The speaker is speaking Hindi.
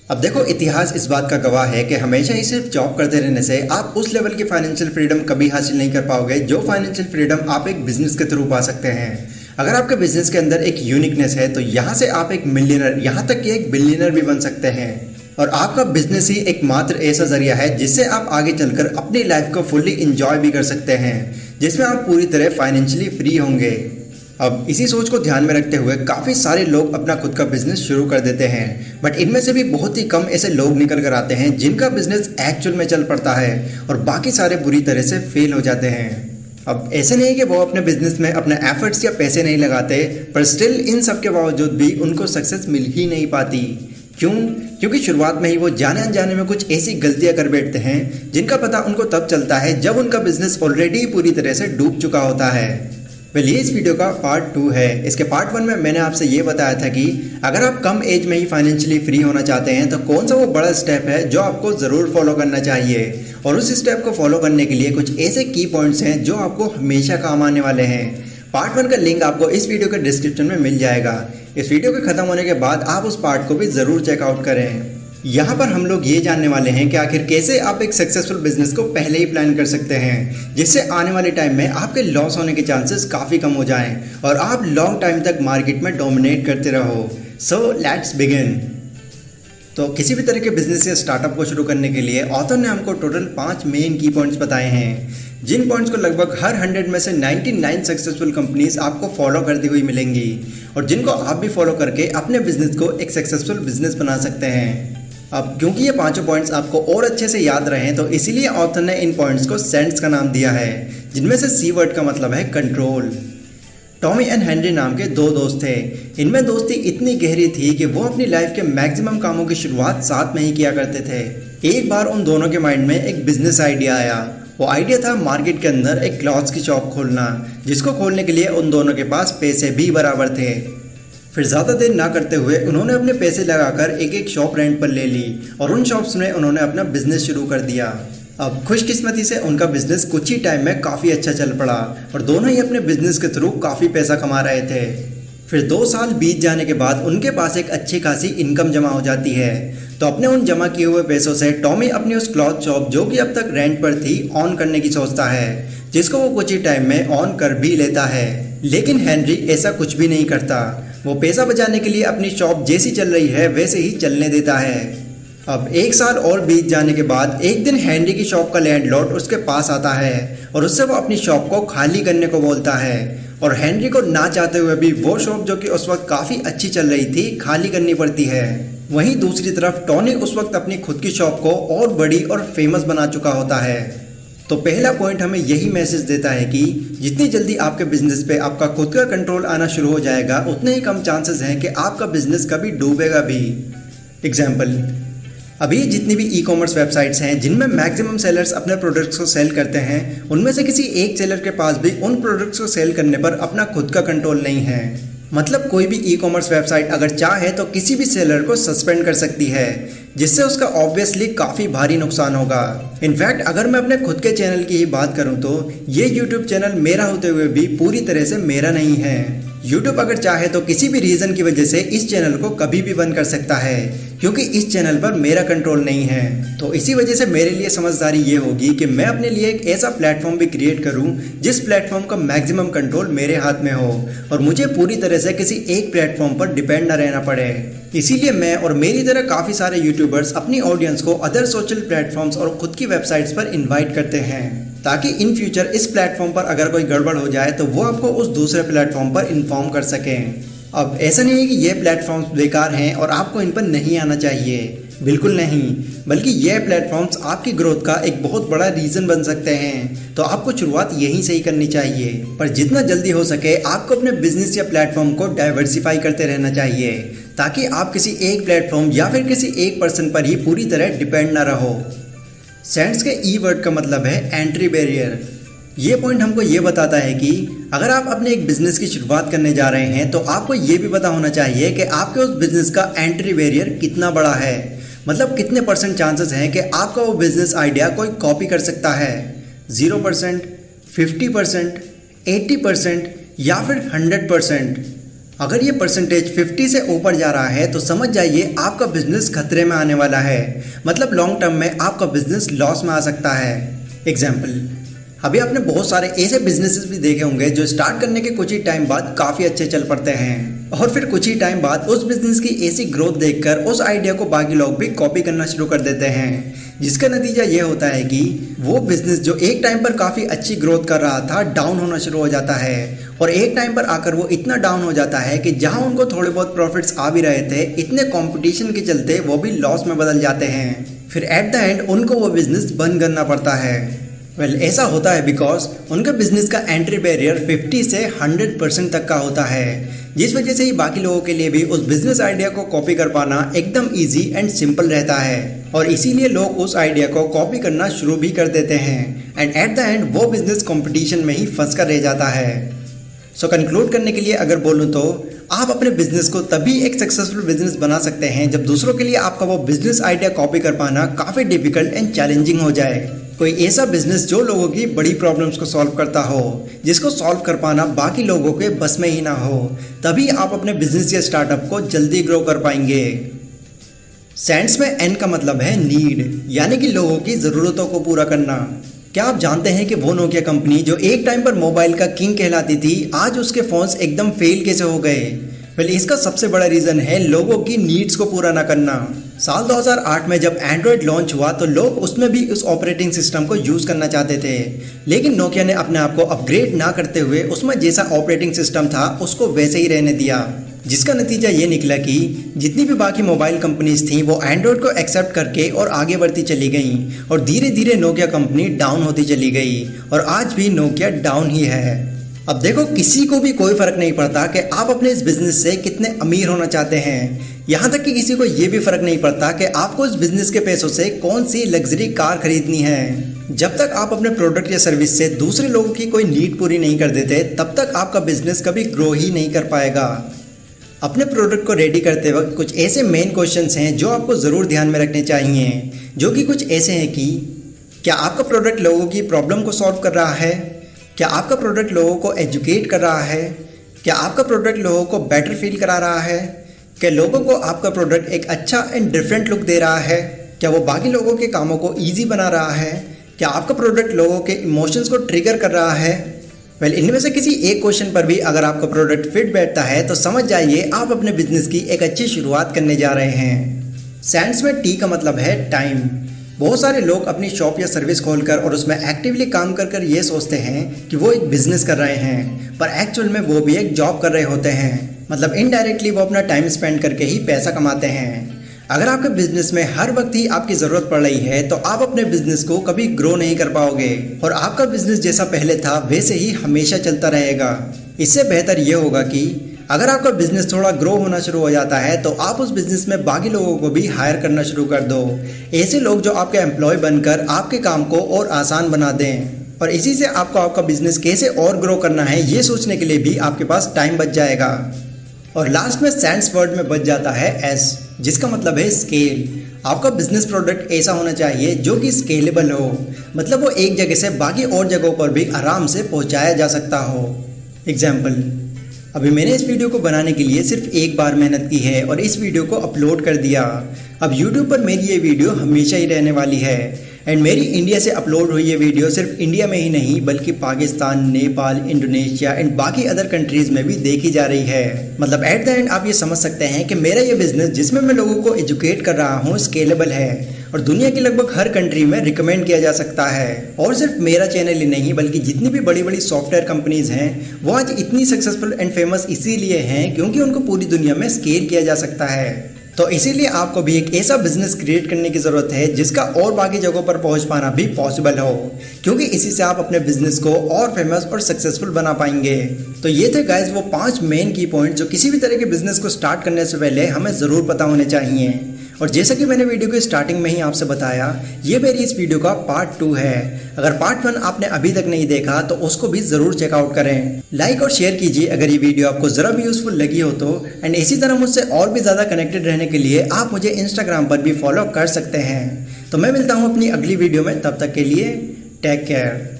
अब देखो, इतिहास इस बात का गवाह है कि हमेशा ही सिर्फ जॉब करते रहने से आप उस लेवल की फाइनेंशियल फ्रीडम कभी हासिल नहीं कर पाओगे जो फाइनेंशियल फ्रीडम आप एक बिजनेस के थ्रू पा सकते हैं। अगर आपके बिजनेस के अंदर एक यूनिकनेस है तो यहाँ से आप एक मिलियनर, यहाँ तक कि एक बिलियनर भी बन सकते हैं। और आपका बिजनेस ही एकमात्र ऐसा जरिया है जिससे आप आगे चलकर अपनी लाइफ को फुल्ली इंजॉय भी कर सकते हैं, जिसमें आप पूरी तरह फाइनेंशियली फ्री होंगे। अब इसी सोच को ध्यान में रखते हुए काफ़ी सारे लोग अपना खुद का बिजनेस शुरू कर देते हैं, बट इनमें से भी बहुत ही कम ऐसे लोग निकल कर आते हैं जिनका बिजनेस एक्चुअल में चल पड़ता है और बाकी सारे बुरी तरह से फेल हो जाते हैं। अब ऐसे नहीं कि वो अपने बिजनेस में अपने एफर्ट्स या पैसे नहीं लगाते, पर स्टिल इन सब के बावजूद भी उनको सक्सेस मिल ही नहीं पाती। क्यों? क्योंकि शुरुआत में ही वो जाने अनजाने में कुछ ऐसी गलतियां कर बैठते हैं जिनका पता उनको तब चलता है जब उनका बिजनेस ऑलरेडी पूरी तरह से डूब चुका होता है। ये इस वीडियो का पार्ट 2 है। इसके पार्ट 1 में मैंने आपसे ये बताया था कि अगर आप कम एज में ही फाइनेंशियली फ्री होना चाहते हैं तो कौन सा वो बड़ा स्टेप है जो आपको ज़रूर फॉलो करना चाहिए, और उस स्टेप को फॉलो करने के लिए कुछ ऐसे की पॉइंट्स हैं जो आपको हमेशा काम आने वाले हैं। पार्ट 1 का लिंक आपको इस वीडियो के डिस्क्रिप्शन में मिल जाएगा। इस वीडियो के ख़त्म होने के बाद आप उस पार्ट को भी ज़रूर चेकआउट करें। यहाँ पर हम लोग ये जानने वाले हैं कि आखिर कैसे आप एक सक्सेसफुल बिजनेस को पहले ही प्लान कर सकते हैं, जिससे आने वाले टाइम में आपके लॉस होने के चांसेस काफ़ी कम हो जाएं और आप लॉन्ग टाइम तक मार्केट में डोमिनेट करते रहो। So let's begin. तो किसी भी तरह के बिजनेस या स्टार्टअप को शुरू करने के लिए ऑथर ने हमको टोटल 5 मेन की पॉइंट्स बताए हैं, जिन पॉइंट्स को लगभग हर 100 में से 99 सक्सेसफुल कंपनीज आपको फॉलो करती हुई मिलेंगी, और जिनको आप भी फॉलो करके अपने बिजनेस को एक सक्सेसफुल बिजनेस बना सकते हैं। अब क्योंकि ये 5 पॉइंट्स आपको और अच्छे से याद रहें तो इसीलिए ऑथर ने इन पॉइंट्स को सेंट्स का नाम दिया है, जिनमें से सी वर्ड का मतलब है कंट्रोल। टॉमी एंड हेनरी नाम के 2 दोस्त थे। इनमें दोस्ती इतनी गहरी थी कि वो अपनी लाइफ के मैक्सिमम कामों की शुरुआत साथ में ही किया करते थे। एक बार उन दोनों के माइंड में एक बिजनेस आइडिया आया। वो आइडिया था मार्केट के अंदर एक क्लॉथ्स की शॉप खोलना, जिसको खोलने के लिए उन दोनों के पास पैसे भी बराबर थे। फिर ज़्यादा देर ना करते हुए उन्होंने अपने पैसे लगाकर एक एक शॉप रेंट पर ले ली और उन शॉप्स में उन्होंने अपना बिजनेस शुरू कर दिया। अब खुशकिस्मती से उनका बिजनेस कुछ ही टाइम में काफ़ी अच्छा चल पड़ा और दोनों ही अपने बिजनेस के थ्रू काफ़ी पैसा कमा रहे थे। फिर 2 साल बीत जाने के बाद उनके पास एक अच्छी खासी इनकम जमा हो जाती है। तो अपने उन जमा किए हुए पैसों से टॉमी अपनी उस क्लॉथ शॉप, जो कि अब तक रेंट पर थी, ऑन करने की सोचता है, जिसको वो कुछ ही टाइम में ऑन कर भी लेता है। लेकिन हेनरी ऐसा कुछ भी नहीं करता। वो पैसा बचाने के लिए अपनी शॉप जैसी चल रही है वैसे ही चलने देता है। अब 1 साल और बीत जाने के बाद एक दिन हेनरी की शॉप का लैंडलॉर्ड उसके पास आता है और उससे वो अपनी शॉप को खाली करने को बोलता है, और हेनरी को ना चाहते हुए भी वो शॉप, जो कि उस वक्त काफ़ी अच्छी चल रही थी, खाली करनी पड़ती है। वहीं दूसरी तरफ टॉनी उस वक्त अपनी खुद की शॉप को और बड़ी और फेमस बना चुका होता है। तो पहला पॉइंट हमें यही मैसेज देता है कि जितनी जल्दी आपके बिजनेस पे आपका खुद का कंट्रोल आना शुरू हो जाएगा, उतने ही कम चांसेस हैं कि आपका बिजनेस कभी डूबेगा भी। एग्जाम्पल, अभी जितनी भी ई कॉमर्स वेबसाइट्स हैं जिनमें मैक्सिमम सेलर्स अपने प्रोडक्ट्स को सेल करते हैं, उनमें से किसी एक सेलर के पास भी उन प्रोडक्ट्स को सेल करने पर अपना खुद का कंट्रोल नहीं है। मतलब कोई भी ई कॉमर्स वेबसाइट अगर चाहे तो किसी भी सेलर को सस्पेंड कर सकती है, जिससे उसका ऑब्वियसली काफ़ी भारी नुकसान होगा। इनफैक्ट अगर मैं अपने खुद के चैनल की ही बात करूं तो ये यूट्यूब चैनल मेरा होते हुए भी पूरी तरह से मेरा नहीं है। यूट्यूब अगर चाहे तो किसी भी रीज़न की वजह से इस चैनल को कभी भी बंद कर सकता है, क्योंकि इस चैनल पर मेरा कंट्रोल नहीं है। तो इसी वजह से मेरे लिए समझदारी ये होगी कि मैं अपने लिए एक ऐसा प्लेटफॉर्म भी क्रिएट करूं जिस प्लेटफॉर्म का मैक्सिमम कंट्रोल मेरे हाथ में हो और मुझे पूरी तरह से किसी एक प्लेटफॉर्म पर डिपेंड न रहना पड़े। इसीलिए मैं और मेरी तरह काफ़ी सारे यूट्यूबर्स अपनी ऑडियंस को अदर सोशल प्लेटफॉर्म्स और खुद की वेबसाइट्स पर इनवाइट करते हैं, ताकि इन फ्यूचर इस प्लेटफॉर्म पर अगर कोई गड़बड़ हो जाए तो वो आपको उस दूसरे प्लेटफॉर्म पर इन्फॉर्म कर सकें। अब ऐसा नहीं है कि ये प्लेटफॉर्म्स बेकार हैं और आपको इन पर नहीं आना चाहिए, बिल्कुल नहीं, बल्कि ये प्लेटफॉर्म्स आपकी ग्रोथ का एक बहुत बड़ा रीज़न बन सकते हैं। तो आपको शुरुआत यहीं से ही करनी चाहिए, पर जितना जल्दी हो सके आपको अपने बिजनेस या प्लेटफॉर्म को डाइवर्सिफाई करते रहना चाहिए, ताकि आप किसी एक प्लेटफॉर्म या फिर किसी एक पर्सन पर ही पूरी तरह डिपेंड ना रहो। सेंट्स के ई वर्ड का मतलब है एंट्री बैरियर। ये पॉइंट हमको ये बताता है कि अगर आप अपने एक बिजनेस की शुरुआत करने जा रहे हैं तो आपको ये भी पता होना चाहिए कि आपके उस बिजनेस का एंट्री बैरियर कितना बड़ा है। मतलब कितने % चांसेस हैं कि आपका वो बिजनेस आइडिया कोई कॉपी कर सकता है। 0%, 50%, 80% या फिर 100%। अगर ये परसेंटेज 50 से ऊपर जा रहा है तो समझ जाइए आपका बिजनेस खतरे में आने वाला है। मतलब लॉन्ग टर्म में आपका बिजनेस लॉस में आ सकता है। एग्जाम्पल, अभी आपने बहुत सारे ऐसे बिजनेसेस भी देखे होंगे जो स्टार्ट करने के कुछ ही टाइम बाद काफ़ी अच्छे चल पड़ते हैं और फिर कुछ ही टाइम बाद उस बिजनेस की ऐसी ग्रोथ देखकर उस आइडिया को बाकी लोग भी कॉपी करना शुरू कर देते हैं, जिसका नतीजा ये होता है कि वो बिजनेस जो एक टाइम पर काफ़ी अच्छी ग्रोथ कर रहा था डाउन होना शुरू हो जाता है और एक टाइम पर आकर वो इतना डाउन हो जाता है कि जहाँ उनको थोड़े बहुत प्रॉफिट्स आ भी रहे थे, इतने कंपटीशन के चलते वो भी लॉस में बदल जाते हैं। फिर एट द एंड उनको वो बिजनेस बंद करना पड़ता है। ऐसा होता है बिकॉज उनका बिजनेस का एंट्री बैरियर 50 से 100% तक का होता है, जिस वजह से ही बाकी लोगों के लिए भी उस बिजनेस आइडिया को कॉपी कर पाना एकदम इजी एंड सिंपल रहता है और इसीलिए लोग उस आइडिया को कॉपी करना शुरू भी कर देते हैं एंड एट द एंड वो बिजनेस कंपटीशन में ही फंस कर रह जाता है। सो कंक्लूड करने के लिए अगर बोलूँ तो आप अपने बिजनेस को तभी एक सक्सेसफुल बिजनेस बना सकते हैं जब दूसरों के लिए आपका वो बिजनेस आइडिया कॉपी कर पाना काफ़ी डिफिकल्ट एंड चैलेंजिंग हो जाए। कोई ऐसा बिजनेस जो लोगों की बड़ी प्रॉब्लम्स को सॉल्व करता हो, जिसको सॉल्व कर पाना बाकी लोगों के बस में ही ना हो, तभी आप अपने बिजनेस या स्टार्टअप को जल्दी ग्रो कर पाएंगे। सेंस में एन का मतलब है नीड, यानी कि लोगों की ज़रूरतों को पूरा करना। क्या आप जानते हैं कि वो नोकिया कंपनी जो एक टाइम पर मोबाइल का किंग कहलाती थी, आज उसके फोन्स एकदम फेल कैसे हो गए? इसका सबसे बड़ा रीज़न है लोगों की नीड्स को पूरा ना करना। साल 2008 में जब एंड्रॉयड लॉन्च हुआ तो लोग उसमें भी उस ऑपरेटिंग सिस्टम को यूज़ करना चाहते थे, लेकिन नोकिया ने अपने आप को अपग्रेड ना करते हुए उसमें जैसा ऑपरेटिंग सिस्टम था उसको वैसे ही रहने दिया, जिसका नतीजा ये निकला कि जितनी भी बाकी मोबाइल कंपनीज थी वो एंड्रॉयड को एक्सेप्ट करके और आगे बढ़ती चली गई और धीरे धीरे नोकिया कंपनी डाउन होती चली गई और आज भी नोकिया डाउन ही है। अब देखो, किसी को भी कोई फर्क नहीं पड़ता कि आप अपने इस बिजनेस से कितने अमीर होना चाहते हैं, यहाँ तक कि किसी को ये भी फर्क नहीं पड़ता कि आपको इस बिजनेस के पैसों से कौन सी लग्जरी कार खरीदनी है। जब तक आप अपने प्रोडक्ट या सर्विस से दूसरे लोगों की कोई नीड पूरी नहीं कर देते, तब तक आपका बिजनेस कभी ग्रो ही नहीं कर पाएगा। अपने प्रोडक्ट को रेडी करते वक्त कुछ ऐसे मेन क्वेश्चंस हैं जो आपको ज़रूर ध्यान में रखने चाहिए, जो कि कुछ ऐसे हैं कि क्या आपका प्रोडक्ट लोगों की प्रॉब्लम को सॉल्व कर रहा है? क्या आपका प्रोडक्ट लोगों को एजुकेट कर रहा है? क्या आपका प्रोडक्ट लोगों को बेटर फील करा रहा है? क्या लोगों को आपका प्रोडक्ट एक अच्छा एंड डिफरेंट लुक दे रहा है? क्या वो बाकी लोगों के कामों को ईजी बना रहा है? क्या आपका प्रोडक्ट लोगों के इमोशंस को ट्रिगर कर रहा है? इनमें से किसी एक क्वेश्चन पर भी अगर आपका प्रोडक्ट फिट बैठता है तो समझ जाइए आप अपने बिजनेस की एक अच्छी शुरुआत करने जा रहे हैं। सैंड्स में टी का मतलब है टाइम। बहुत सारे लोग अपनी शॉप या सर्विस खोलकर और उसमें एक्टिवली काम कर ये सोचते हैं कि वो एक बिजनेस कर रहे हैं, पर एक्चुअल में वो भी एक जॉब कर रहे होते हैं। मतलब इनडायरेक्टली वो अपना टाइम स्पेंड करके ही पैसा कमाते हैं। अगर आपके बिजनेस में हर वक्त ही आपकी ज़रूरत पड़ रही है तो आप अपने बिजनेस को कभी ग्रो नहीं कर पाओगे और आपका बिजनेस जैसा पहले था वैसे ही हमेशा चलता रहेगा। इससे बेहतर ये होगा कि अगर आपका बिजनेस थोड़ा ग्रो होना शुरू हो जाता है तो आप उस बिजनेस में बाकी लोगों को भी हायर करना शुरू कर दो, ऐसे लोग जो आपके एम्प्लॉय बनकर आपके काम को और आसान बना दें। और इसी से आपको आपका बिजनेस कैसे और ग्रो करना है ये सोचने के लिए भी आपके पास टाइम बच जाएगा। और लास्ट में सैंड्स वर्ड में बच जाता है एस, जिसका मतलब है स्केल। आपका बिजनेस प्रोडक्ट ऐसा होना चाहिए जो कि स्केलेबल हो, मतलब वो एक जगह से बाकी और जगहों पर भी आराम से पहुंचाया जा सकता हो। एग्जाम्पल, अभी मैंने इस वीडियो को बनाने के लिए सिर्फ एक बार मेहनत की है और इस वीडियो को अपलोड कर दिया। अब YouTube पर मेरी ये वीडियो हमेशा ही रहने वाली है एंड मेरी इंडिया से अपलोड हुई ये वीडियो सिर्फ इंडिया में ही नहीं बल्कि पाकिस्तान, नेपाल, इंडोनेशिया एंड बाकी अदर कंट्रीज़ में भी देखी जा रही है। मतलब एट द एंड आप ये समझ सकते हैं कि मेरा ये बिजनेस जिसमें मैं लोगों को एजुकेट कर रहा हूँ स्केलेबल है और दुनिया की लगभग हर कंट्री में रिकमेंड किया जा सकता है। और सिर्फ मेरा चैनल ही नहीं बल्कि जितनी भी बड़ी बड़ी सॉफ्टवेयर कंपनीज हैं वो आज इतनी सक्सेसफुल एंड फेमस इसीलिए हैं क्योंकि उनको पूरी दुनिया में स्केल किया जा सकता है। तो इसीलिए आपको भी एक ऐसा बिजनेस क्रिएट करने की ज़रूरत है जिसका और बाकी जगहों पर पहुंच पाना भी पॉसिबल हो, क्योंकि इसी से आप अपने बिजनेस को और फेमस और सक्सेसफुल बना पाएंगे। तो ये थे गाइस वो 5 मेन की पॉइंट जो किसी भी तरह के बिजनेस को स्टार्ट करने से पहले हमें ज़रूर पता होने चाहिए। और जैसा कि मैंने वीडियो के स्टार्टिंग में ही आपसे बताया, ये मेरी इस वीडियो का पार्ट 2 है। अगर पार्ट 1 आपने अभी तक नहीं देखा तो उसको भी ज़रूर चेकआउट करें। लाइक और शेयर कीजिए अगर ये वीडियो आपको ज़रा भी यूज़फुल लगी हो तो। एंड इसी तरह मुझसे और भी ज़्यादा कनेक्टेड रहने के लिए आप मुझे इंस्टाग्राम पर भी फॉलो कर सकते हैं। तो मैं मिलता हूँ अपनी अगली वीडियो में, तब तक के लिए टेक केयर।